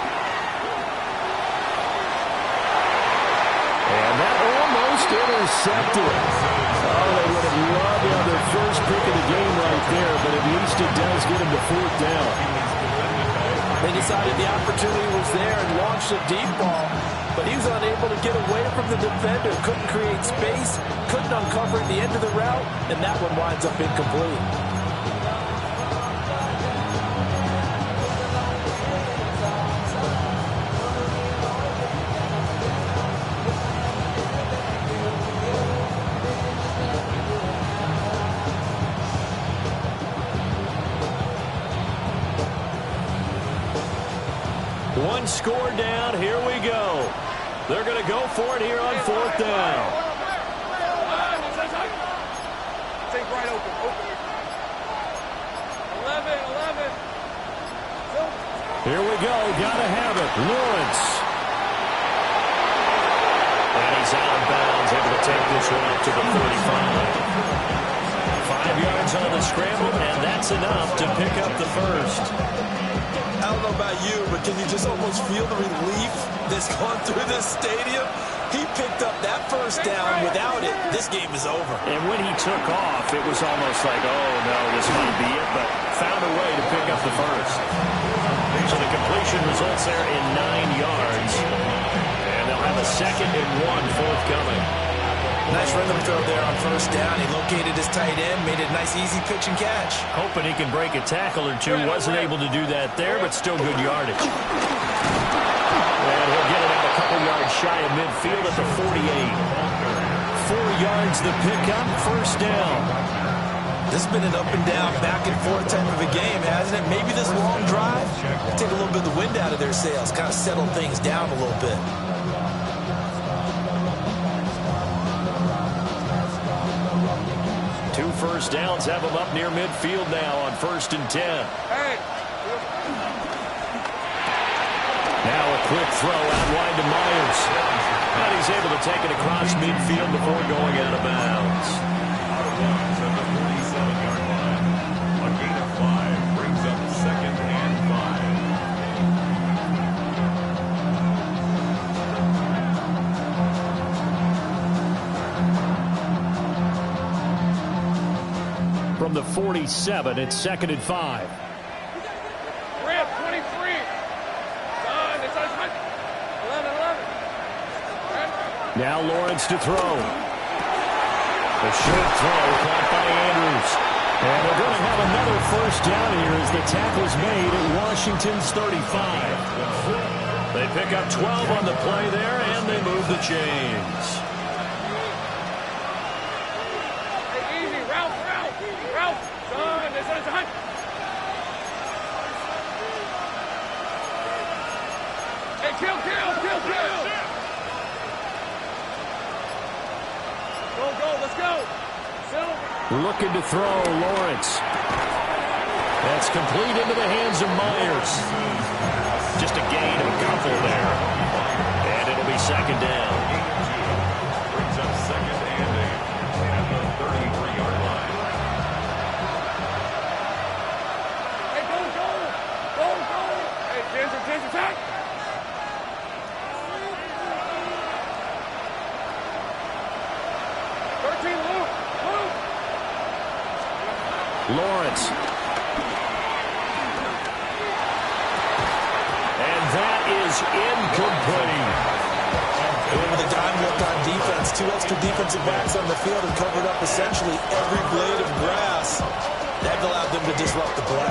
And that almost intercepted. Oh, they would have loved to have their first pick of the game right there, but at least it does get them to 4th down. They decided the opportunity was there and launched a deep ball, but he was unable to get away from the defender, couldn't create space, couldn't uncover the end of the route, and that one winds up incomplete. One score down. Here we go. They're going to go for it here on 4th down. Take right open. 11. Here we go. Got to have it. Lawrence. And he's out of bounds. Able to take this one up to the 45. 5 5 yards on the scramble, and that's enough to pick up the first. I don't know about you, but can you just almost feel the relief that's gone through this stadium? He picked up that first down. Without it, this game is over. And when he took off, it was almost like, oh, no, this might be it, but found a way to pick up the first. So the completion results there in 9 yards. And they'll have a 2nd and 1 forthcoming. Nice rhythm throw there on first down. He located his tight end, made it a nice, easy pitch and catch. Hoping he can break a tackle or two. Wasn't able to do that there, but still good yardage. And he'll get it out a couple yards shy of midfield at the 48. 4 yards the pickup, first down. This has been an up and down, back and forth type of a game, hasn't it? Maybe this long drive take a little bit of the wind out of their sails, kind of settle things down a little bit. 2 first downs have him up near midfield now on 1st and 10. Hey. Now a quick throw out wide to Myers. And he's able to take it across midfield before going out of bounds. Out of bounds at the 47-yard line. A gain of 5 brings up 2nd and 5. From the 47, it's 2nd and 5. Red 23. Now Lawrence to throw. A short throw caught by Andrews. And they're going to have another first down here as the tackle's made at Washington's 35. They pick up 12 on the play there, and they move the chains. Hey, easy. Ralph. Son, this is a hunt. Hey, kill. Go, let's go. Looking to throw, Lawrence. That's complete into the hands of Myers. Just a gain of a couple there. And it'll be 2nd down. Brings up 2nd and 8 at the 33-yard line. Hey, go. Hey, Ginger, tack. Lawrence. And that is incomplete. And with a dime look on defense, 2 extra defensive backs on the field and covered up essentially every blade of grass. That allowed them to disrupt the play.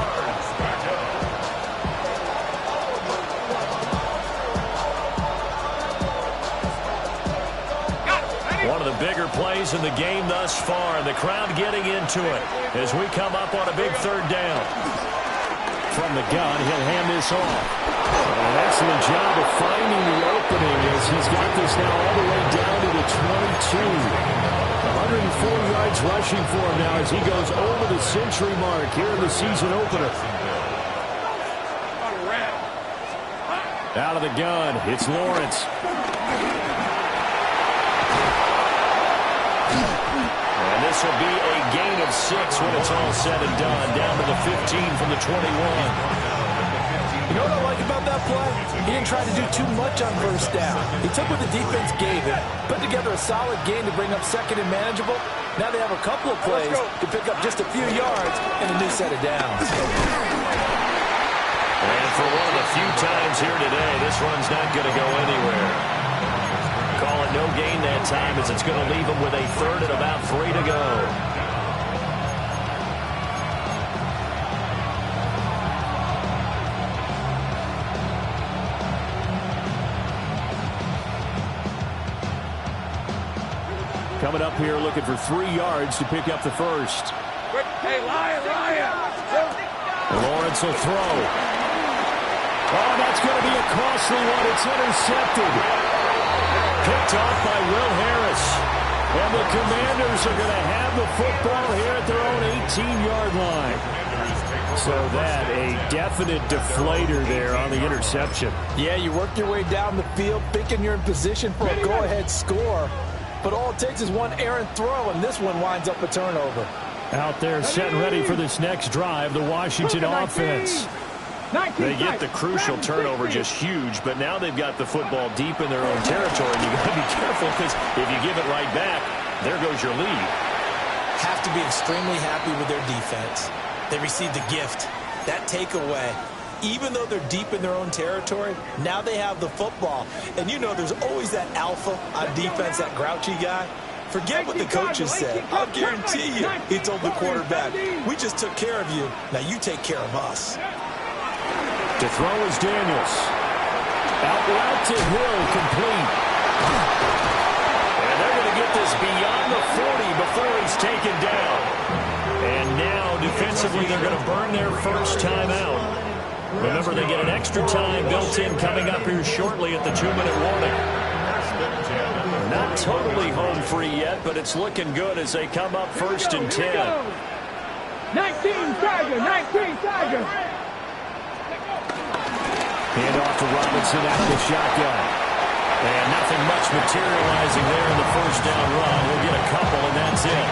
One of the bigger plays in the game thus far, and the crowd getting into it as we come up on a big 3rd down. From the gun, he'll hand this off. An excellent job of finding the opening as he's got this now all the way down to the 22. 104 yards rushing for him now as he goes over the century mark here in the season opener. Out of the gun, it's Lawrence. And this will be a gain of 6 when it's all said and done. Down to the 15 from the 21. You know what I like about that play? He didn't try to do too much on first down. He took what the defense gave him, put together a solid game to bring up 2nd and manageable. Now they have a couple of plays to pick up just a few yards and a new set of downs. And for one of the few times here today, this run's not going to go anywhere. Call it no gain that time as it's going to leave them with a 3rd and about 3 to go. Coming up here looking for 3 yards to pick up the first. Hey, Lion. Lawrence will throw. Oh, that's going to be a costly one. It's intercepted. Picked off by Will Harris. And the Commanders are going to have the football here at their own 18-yard line. So that, a definite deflator there on the interception. Yeah, you work your way down the field, thinking you're in position for a go-ahead score. But all it takes is one errant throw, and this one winds up a turnover. Out there setting ready for this next drive, the Washington offense. They get the crucial turnover, just huge, but now they've got the football deep in their own territory. And you've got to be careful because if you give it right back, there goes your lead. Have to be extremely happy with their defense. They received a gift. That takeaway, even though they're deep in their own territory, now they have the football. And you know there's always that alpha on defense, that grouchy guy. Forget what the coaches said. I'll guarantee you, he told the quarterback, we just took care of you. Now you take care of us. To throw is Daniels. Out route to Hill, complete. And they're going to get this beyond the 40 before he's taken down. And now, defensively, they're going to burn their first time out. Remember, they get an extra time built in coming up here shortly at the 2-minute warning. Not totally home free yet, but it's looking good as they come up first and 10. 19 Tiger, 19 Tiger. Hand off to Robinson out of the shotgun. And nothing much materializing there in the first down run. We'll get a couple, and that's it.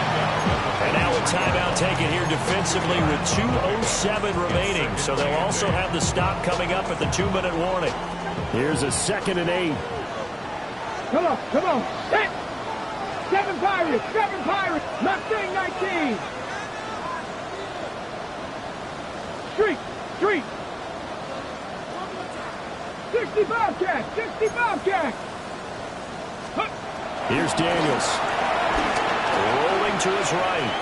And now a timeout taken here defensively with 2:07 remaining. So they'll also have the stop coming up at the 2-minute warning. Here's a 2nd and 8. Come on, come on. 7 Pirates, 7 Pirates. Mustang 19. Street, street. 60 Bobcats, 60 Bobcats. Here's Daniels. Rolling to his right.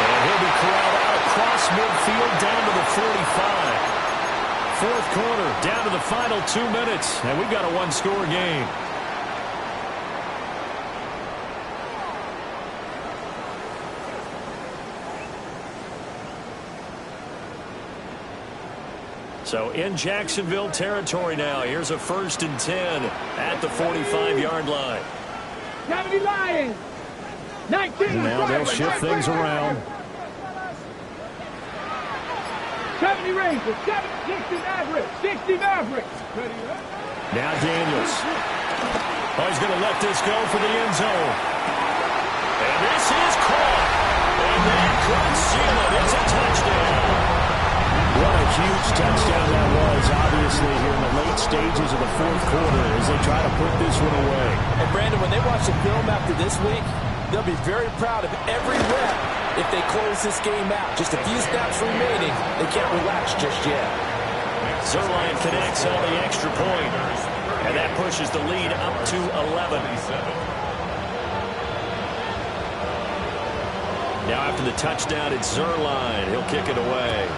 And he'll be corralled out across midfield down to the 45. Fourth quarter, down to the final 2 minutes, and we've got a one-score game. So in Jacksonville territory now. Here's a 1st and 10 at the 45-yard line. 70 Lions. 19. Now they'll shift things around. 70 Rangers. 60 Mavericks. 60 Mavericks. Now Daniels. Oh, he's going to let this go for the end zone. And this is caught. And that could seal it. It's a touchdown. What a huge touchdown that was, obviously, here in the late stages of the fourth quarter as they try to put this one away. And, Brandon, when they watch the film after this week, they'll be very proud of every rep if they close this game out. Just a few snaps remaining. They can't relax just yet. Zerline connects on the extra point, and that pushes the lead up to 11. Now after the touchdown, it's Zerline. He'll kick it away.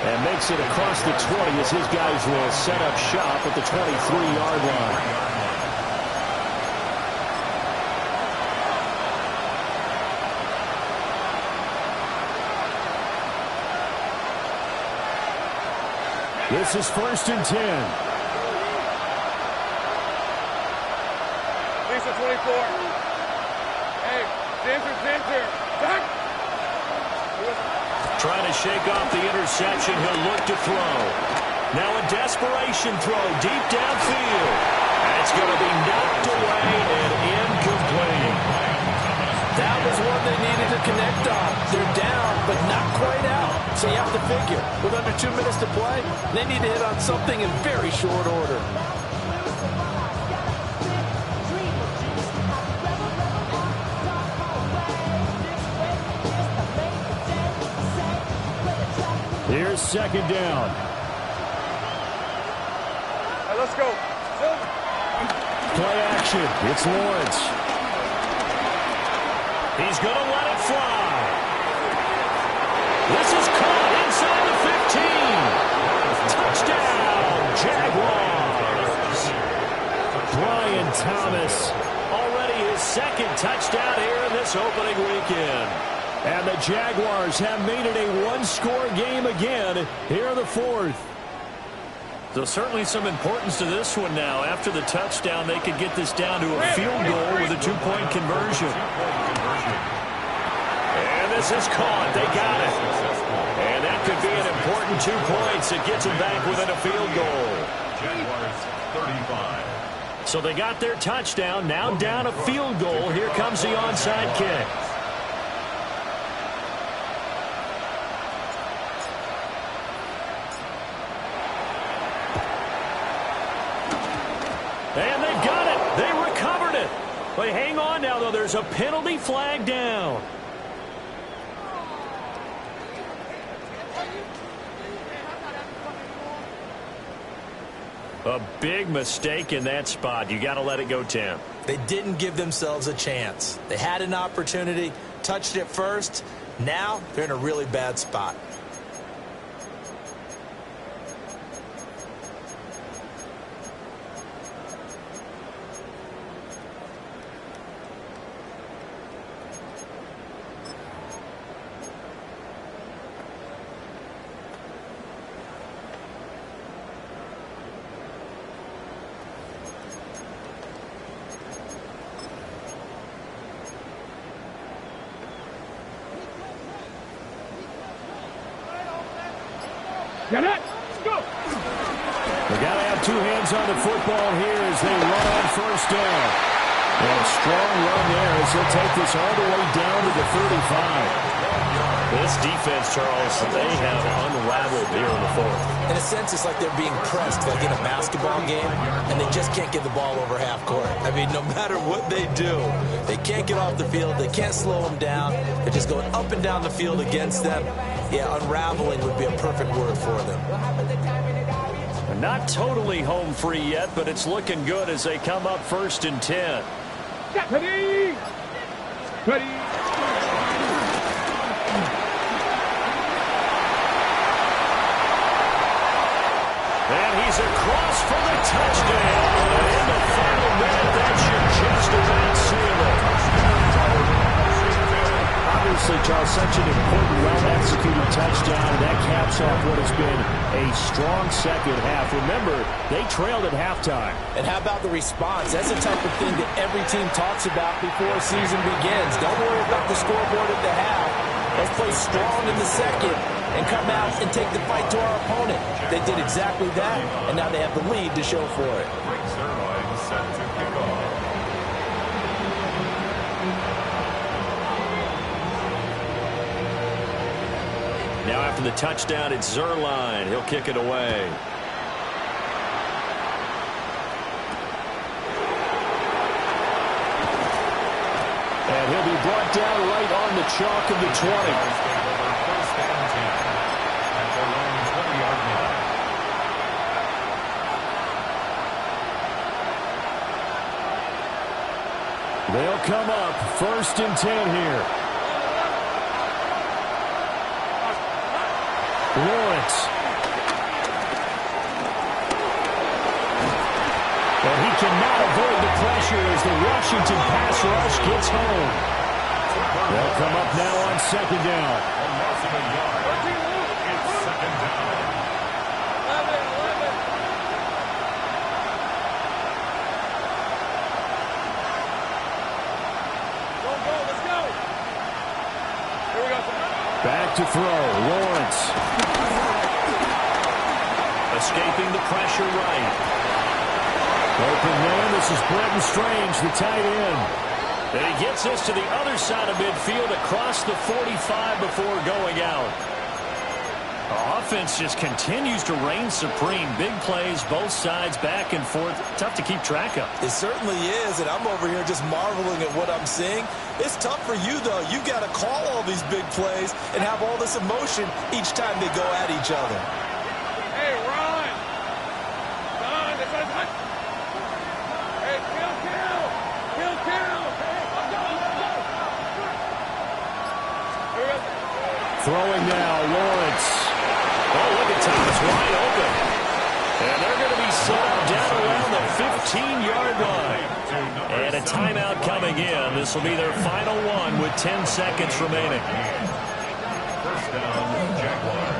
And makes it across the 20 as his guys will set up shop at the 23-yard line. This is 1st and 10. Lisa 24. Hey, Ginger. Back. Trying to shake off the interception. He'll look to throw. Now a desperation throw deep downfield. That's going to be knocked away and incomplete. That was one they needed to connect on. They're down, but not quite out. So you have to figure, with under 2 minutes to play, they need to hit on something in very short order. Here's 2nd down. Hey, let's go. Play action. It's Lawrence. He's going to let it fly. This is caught inside the 15. Touchdown, Jaguars. Brian Thomas, already his 2nd touchdown here in this opening weekend. And the Jaguars have made it a one-score game again here in the 4th. So certainly some importance to this one now. After the touchdown, they could get this down to a field goal with a 2-point conversion. And this is caught. They got it. And that could be an important him 2 points. It gets him back within a field goal. Jaguars 35. So they got their touchdown. Now down a field goal. Here comes the onside kick. And they've got it. They recovered it. But hang on now, though. There's a penalty flag down. A big mistake in that spot. You got to let it go, Tim. They didn't give themselves a chance. They had an opportunity, touched it first. Now they're in a really bad spot. Get it. Go. They got to have 2 hands on the football here as they run on first down. And a strong run there as they'll take this all the way down to the 35. This defense, Charles, they have unraveled here in the 4th. In a sense, it's like they're being pressed like in a basketball game, and they just can't get the ball over half court. I mean, no matter what they do, they can't get off the field. They can't slow them down. They're just going up and down the field against them. Yeah, unraveling would be a perfect word for them. Not totally home free yet, but it's looking good as they come up 1st and 10. Ready. Ready. And he's across for the touchdown. And in the final minute, that should just about seal it. Obviously, Charles, such an important, well-executed touchdown. That caps off what has been a strong second half. Remember, they trailed at halftime. And how about the response? That's a type of thing that every team talks about before a season begins. Don't worry about the scoreboard at the half. Let's play strong in the second and come out and take the fight to our opponent. They did exactly that, and now they have the lead to show for it. Set to kick off. Now after the touchdown, it's Zerline. He'll kick it away. And he'll be brought down right on the chalk of the 20. First and 10 at their own 20-yard line. They'll come up 1st and 10 here. Lawrence. And he cannot avoid the pressure as the Washington pass rush gets home. They'll come up now on 2nd down. A loss of a yard. It's 2nd down. 11. Go, let's go. Here we go. Back to throw. Lawrence. Escaping the pressure right. Open man. This is Brenton Strange, the tight end. And he gets this to the other side of midfield across the 45 before going out. The offense just continues to reign supreme. Big plays, both sides, back and forth. Tough to keep track of. It certainly is, and I'm over here just marveling at what I'm seeing. It's tough for you, though. You've got to call all these big plays and have all this emotion each time they go at each other. Hey, run. Run. This one's hot. Hey, kill. Kill. Here we go. Throwing now, Lawrence. Oh, look at Thomas, wide open. And they're going to be set up down around the 15-yard line. And a timeout coming in. This will be their final one with 10 seconds remaining. First down, Jaguars.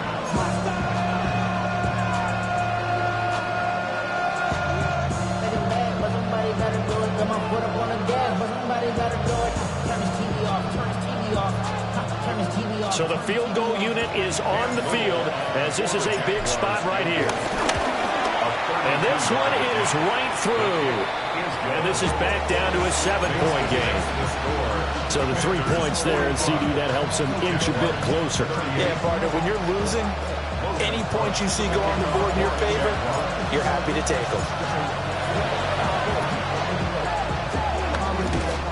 So the field goal unit is is on the field, as this is a big spot right here. And this one is right through. And this is back down to a 7-point game. So the 3 points there, and CD, that helps them inch a bit closer. Yeah, partner, when you're losing, any points you see go on the board in your favor, you're happy to take them.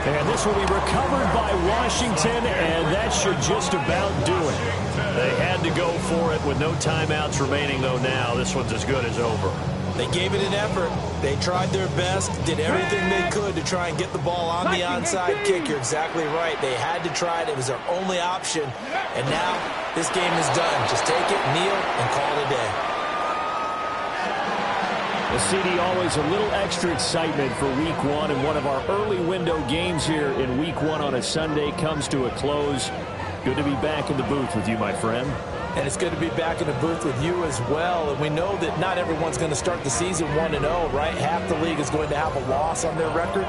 And this will be recovered by Washington, and that should just about do it. They had to go for it with no timeouts remaining, though. Now this one's as good as over. They gave it an effort. They tried their best, did everything they could to try and get the ball on the onside kick. You're exactly right. They had to try it. It was their only option. And now this game is done. Just take it, kneel, and call it a day. The CD, always a little extra excitement for Week 1, and one of our early window games here in Week 1 on a Sunday comes to a close. Good to be back in the booth with you, my friend. And it's good to be back in the booth with you as well. And we know that not everyone's going to start the season 1-0, right? Half the league is going to have a loss on their record.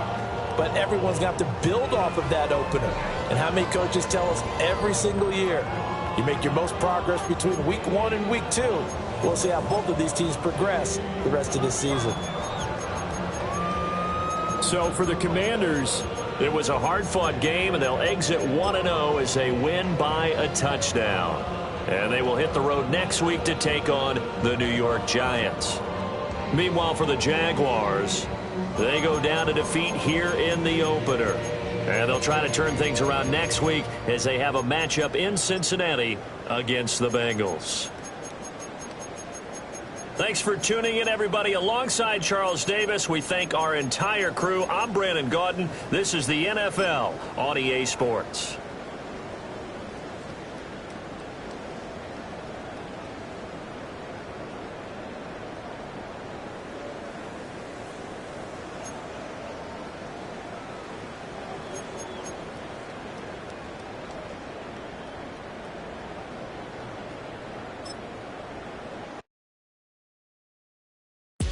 But everyone's going to have to build off of that opener. And how many coaches tell us every single year, you make your most progress between Week 1 and Week 2. We'll see how both of these teams progress the rest of this season. So for the Commanders, it was a hard-fought game, and they'll exit 1-0 as they win by a touchdown. And they will hit the road next week to take on the New York Giants. Meanwhile, for the Jaguars, they go down to defeat here in the opener. And they'll try to turn things around next week as they have a matchup in Cincinnati against the Bengals. Thanks for tuning in, everybody. Alongside Charles Davis, we thank our entire crew. I'm Brandon Gaudin. This is the NFL on EA Sports.